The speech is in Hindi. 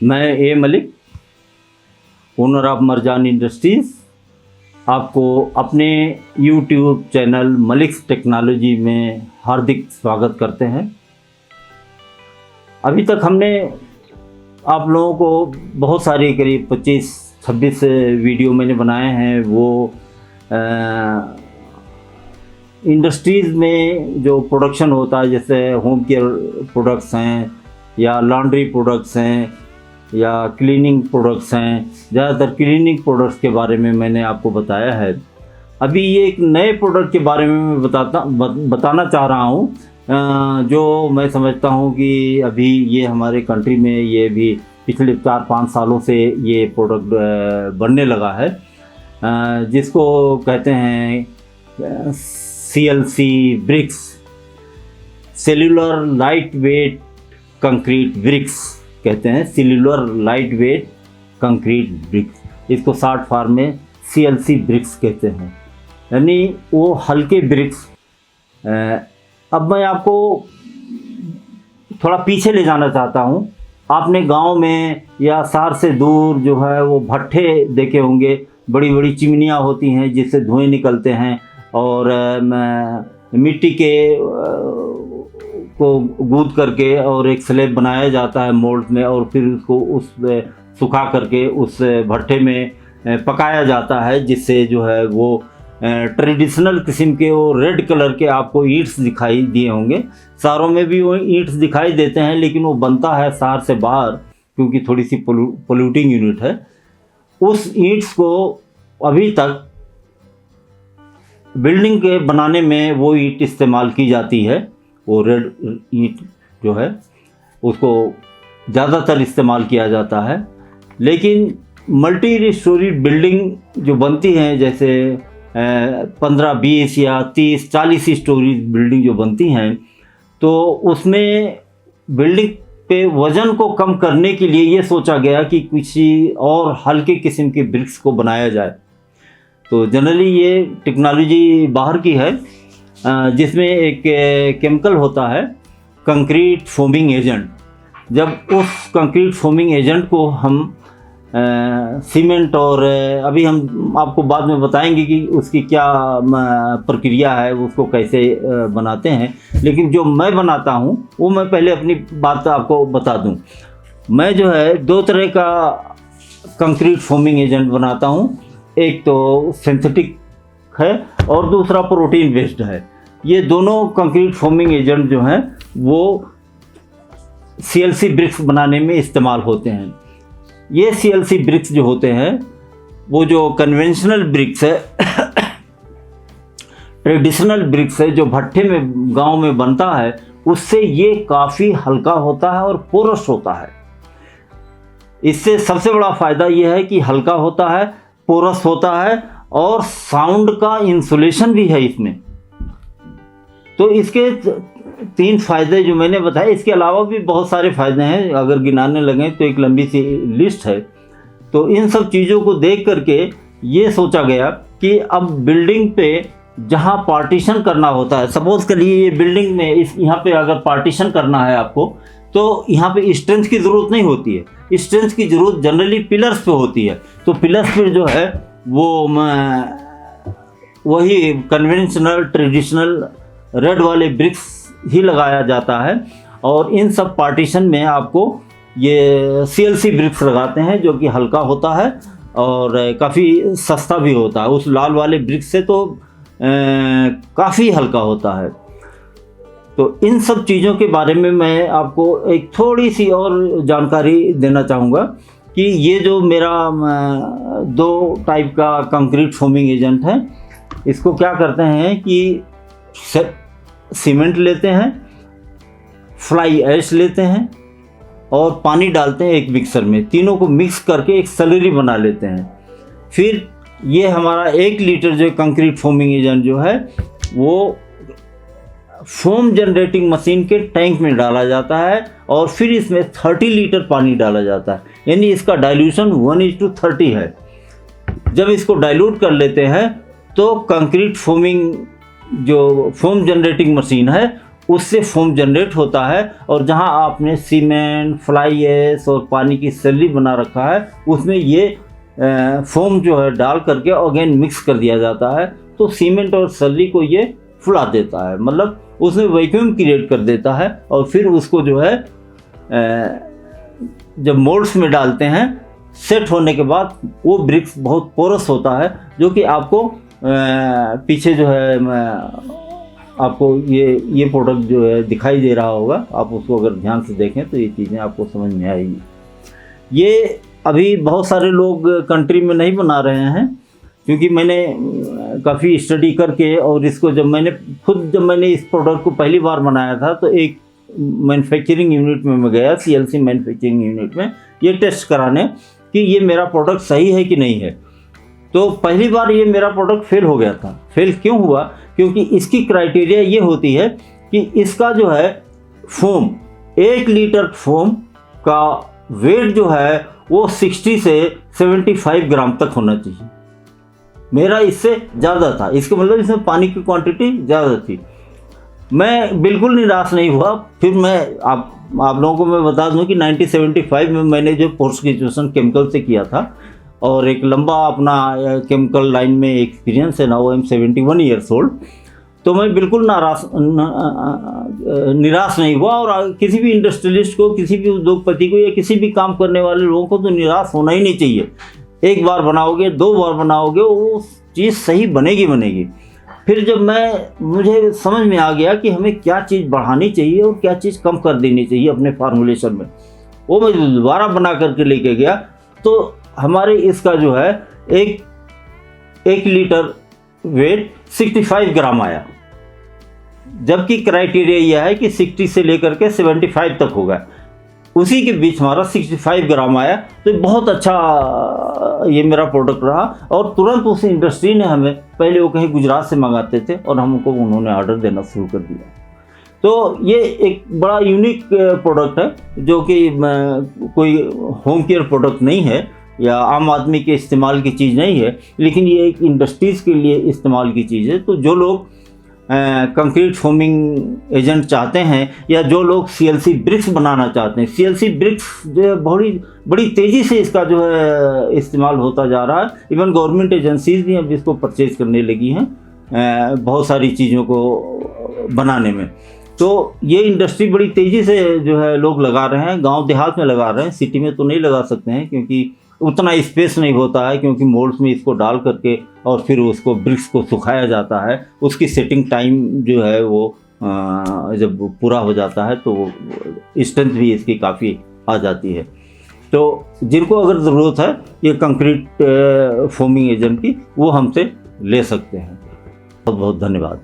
मैं A Malik, owner of Marjan industries, आपको अपने यूट्यूब चैनल मलिक्स टेक्नोलॉजी में हार्दिक स्वागत करते हैं। अभी तक हमने आप लोगों को बहुत सारी करीब 25-26 वीडियो मैंने बनाए हैं। वो इंडस्ट्रीज़ में जो प्रोडक्शन होता है, जैसे होम केयर प्रोडक्ट्स हैं या लॉन्ड्री प्रोडक्ट्स हैं या क्लीनिंग प्रोडक्ट्स हैं। ज़्यादातर क्लीनिंग प्रोडक्ट्स के बारे में मैंने आपको बताया है। अभी ये एक नए प्रोडक्ट के बारे में मैं बताना चाह रहा हूँ, जो मैं समझता हूँ कि अभी ये हमारे कंट्री में ये भी पिछले 4-5 सालों से ये प्रोडक्ट बनने लगा है, जिसको कहते हैं CLC bricks, cellular light weight concrete bricks कहते हैं। Cellular light weight concrete bricks, इसको शॉर्ट फॉर्म में CLC ब्रिक्स कहते हैं, यानी वो हल्के ब्रिक्स। अब मैं आपको थोड़ा पीछे ले जाना चाहता हूँ। आपने गांव में या शहर से दूर जो है वो भट्ठे देखे होंगे, बड़ी बड़ी चिमनियाँ होती हैं जिससे धुएं निकलते हैं और मिट्टी के को गूंद करके और एक स्लैब बनाया जाता है मोल्ड में, और फिर उसको उस सुखा करके उस भट्ठे में पकाया जाता है, जिससे जो है वो ट्रेडिशनल किस्म के वो रेड कलर के आपको ईंट्स दिखाई दिए होंगे। शहरों में भी वो ईंट्स दिखाई देते हैं, लेकिन वो बनता है शहर से बाहर, क्योंकि थोड़ी सी पोल्यूटिंग यूनिट है। उस ईंट्स को अभी तक बिल्डिंग के बनाने में वो ईंट इस्तेमाल की जाती है। वो रेड ईंट जो है उसको ज़्यादातर इस्तेमाल किया जाता है। लेकिन मल्टी स्टोरी बिल्डिंग जो बनती हैं, जैसे 15-20 या 30-40 स्टोरी बिल्डिंग जो बनती हैं, तो उसमें बिल्डिंग पे वज़न को कम करने के लिए ये सोचा गया कि किसी और हल्के किस्म के ब्रिक्स को बनाया जाए। तो जनरली ये टेक्नोलॉजी बाहर की है, जिसमें एक केमिकल होता है कंक्रीट फोमिंग एजेंट। जब उस कंक्रीट फोमिंग एजेंट को हम सीमेंट, और अभी हम आपको बाद में बताएंगे कि उसकी क्या प्रक्रिया है, उसको कैसे बनाते हैं, लेकिन जो मैं बनाता हूँ वो मैं पहले अपनी बात आपको बता दूँ। मैं जो है 2 तरह का कंक्रीट फोमिंग एजेंट बनाता हूँ। एक तो सिंथेटिक है और दूसरा प्रोटीन बेस्ड है। ये दोनों कंक्रीट फोमिंग एजेंट जो हैं वो CLC ब्रिक्स बनाने में इस्तेमाल होते हैं। ये CLC ब्रिक्स जो होते हैं, वो जो कन्वेंशनल ब्रिक्स है ट्रेडिशनल ब्रिक्स है जो भट्ठे में गांव में बनता है, उससे ये काफ़ी हल्का होता है और पोरस होता है। इससे सबसे बड़ा फ़ायदा ये है कि हल्का होता है, पोरस होता है, और साउंड का इंसुलेशन भी है इसमें। तो इसके 3 फ़ायदे जो मैंने बताए, इसके अलावा भी बहुत सारे फ़ायदे हैं, अगर गिनाने लगें तो एक लंबी सी लिस्ट है। तो इन सब चीज़ों को देख करके ये सोचा गया कि अब बिल्डिंग पे जहाँ पार्टीशन करना होता है, सपोज़ करिए ये बिल्डिंग में यहाँ पे अगर पार्टीशन करना है आपको, तो यहाँ पे स्ट्रेंथ की ज़रूरत नहीं होती है। स्ट्रेंथ की ज़रूरत जनरली पिलर्स पे होती है। तो पिलर्स पे जो है वो वही कन्वेंशनल ट्रेडिशनल रेड वाले ब्रिक्स ही लगाया जाता है, और इन सब पार्टीशन में आपको ये CLC ब्रिक्स लगाते हैं, जो कि हल्का होता है और काफ़ी सस्ता भी होता है। उस लाल वाले ब्रिक्स से तो काफ़ी हल्का होता है। तो इन सब चीज़ों के बारे में मैं आपको एक थोड़ी सी और जानकारी देना चाहूँगा कि ये जो मेरा 2 टाइप का कंक्रीट फोमिंग एजेंट है, इसको क्या करते हैं कि सीमेंट लेते हैं, फ्लाई ऐश लेते हैं और पानी डालते हैं एक मिक्सर में। तीनों को मिक्स करके एक स्लरी बना लेते हैं। फिर ये हमारा 1 लीटर जो कंक्रीट फोमिंग एजेंट जो है वो फोम जनरेटिंग मशीन के टैंक में डाला जाता है, और फिर इसमें 30 लीटर पानी डाला जाता है, यानी इसका डाइल्यूशन 1:30 है। जब इसको डाइल्यूट कर लेते हैं तो कंक्रीट फोमिंग जो फोम जनरेटिंग मशीन है उससे फोम जनरेट होता है, और जहां आपने सीमेंट, फ्लाई ऐश और पानी की स्लरी बना रखा है उसमें ये फोम जो है डाल करके अगेन मिक्स कर दिया जाता है, तो सीमेंट और स्लरी को ये फुला देता है, मतलब उसमें वैक्यूम क्रिएट कर देता है। और फिर उसको जो है जब मोल्ड्स में डालते हैं, सेट होने के बाद वो ब्रिक्स बहुत पोरस होता है, जो कि आपको पीछे जो है आपको ये प्रोडक्ट जो है दिखाई दे रहा होगा, आप उसको अगर ध्यान से देखें तो ये चीज़ें आपको समझ में आएगी। ये अभी बहुत सारे लोग कंट्री में नहीं बना रहे हैं, क्योंकि मैंने काफ़ी स्टडी करके और इसको जब मैंने इस प्रोडक्ट को पहली बार बनाया था, तो एक मैन्युफैक्चरिंग यूनिट में मैं गया, CLC मैन्युफैक्चरिंग यूनिट में, ये टेस्ट कराने कि ये मेरा प्रोडक्ट सही है कि नहीं है। तो पहली बार ये मेरा प्रोडक्ट फेल हो गया था। फेल क्यों हुआ? क्योंकि इसकी क्राइटेरिया ये होती है कि इसका जो है फोम, 1 लीटर फोम का वेट जो है वो 60 से 75 ग्राम तक होना चाहिए। मेरा इससे ज़्यादा था, इसका मतलब इसमें पानी की क्वांटिटी ज़्यादा थी। मैं बिल्कुल निराश नहीं हुआ। फिर मैं आप लोगों को मैं बता दूं कि 1975 में मैंने जो पोस्ट ग्रेजुएशन केमिकल से किया था, और एक लंबा अपना केमिकल लाइन में एक्सपीरियंस है, now I am 71 years old. तो मैं बिल्कुल निराश नहीं हुआ, और किसी भी इंडस्ट्रियलिस्ट को, किसी भी उद्योगपति को या किसी भी काम करने वाले लोगों को तो निराश होना ही नहीं चाहिए। एक बार बनाओगे, 2 बार बनाओगे, वो चीज़ सही बनेगी। फिर जब मुझे समझ में आ गया कि हमें क्या चीज़ बढ़ानी चाहिए और क्या चीज़ कम कर देनी चाहिए अपने फार्मूलेशन में, वो मैं दोबारा बना करके लेके गया, तो हमारे इसका जो है एक लीटर वेट 65 ग्राम आया, जबकि क्राइटेरिया यह है कि 60 से लेकर के 75 तक होगा। उसी के बीच हमारा 65 ग्राम आया, तो बहुत अच्छा ये मेरा प्रोडक्ट रहा। और तुरंत उस इंडस्ट्री ने हमें, पहले वो कहीं गुजरात से मंगाते थे और उन्होंने ऑर्डर देना शुरू कर दिया। तो ये एक बड़ा यूनिक प्रोडक्ट है, जो कि कोई होम केयर प्रोडक्ट नहीं है या आम आदमी के इस्तेमाल की चीज़ नहीं है, लेकिन ये एक इंडस्ट्रीज़ के लिए इस्तेमाल की चीज़ है। तो जो लोग कंक्रीट फोमिंग एजेंट चाहते हैं, या जो लोग CLC ब्रिक्स बनाना चाहते हैं, CLC ब्रिक्स जो है बड़ी तेज़ी से इसका जो है इस्तेमाल होता जा रहा है। इवन गवर्नमेंट एजेंसीज भी अब इसको परचेज करने लगी हैं बहुत सारी चीज़ों को बनाने में। तो ये इंडस्ट्री बड़ी तेज़ी से जो है लोग लगा रहे हैं, गांव देहात में लगा रहे हैं, सिटी में तो नहीं लगा सकते हैं क्योंकि उतना स्पेस नहीं होता है, क्योंकि मोल्ड्स में इसको डाल करके और फिर उसको ब्रिक्स को सुखाया जाता है। उसकी सेटिंग टाइम जो है वो जब पूरा हो जाता है तो स्ट्रेंथ भी इसकी काफ़ी आ जाती है। तो जिनको अगर ज़रूरत है ये कंक्रीट फोमिंग एजेंट की, वो हमसे ले सकते हैं। बहुत बहुत धन्यवाद।